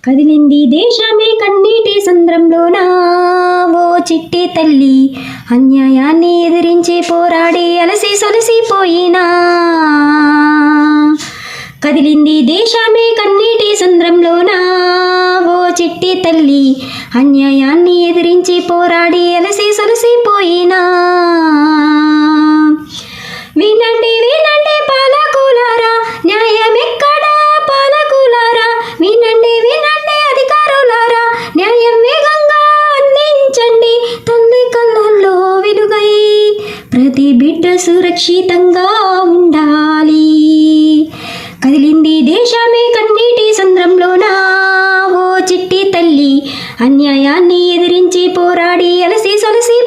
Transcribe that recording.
కదిలింది దేశమే కన్నీటి సంద్రంలోనా ఓ చిట్టి తల్లి, అన్యాయాన్ని ఎదిరించి పోరాడి అలసి సొలసిపోయినా. కదిలింది దేశమే కన్నీటి సంద్రంలోనా ఓ చిట్టి తల్లి, అన్యాయాన్ని ఎదిరించి పోరాడి అలసి సొలసిపోయినా. వినండి వినండి పాలకులారా, న్యాయమెక్కడా పాలకులారా, వినండి వినండి అధికారులారా, న్యాయం వేగంగా అందించండి. తల్లి కళ్ళల్లో వెలుగై ప్రతి బిడ్డ సురక్షితంగా ఉండాలి. కదిలింది దేశమే కన్నీటి సంద్రంలోనా ఓ చిట్టి తల్లి, అన్యాయాన్ని ఎదిరించి పోరాడి అలసి సొలసి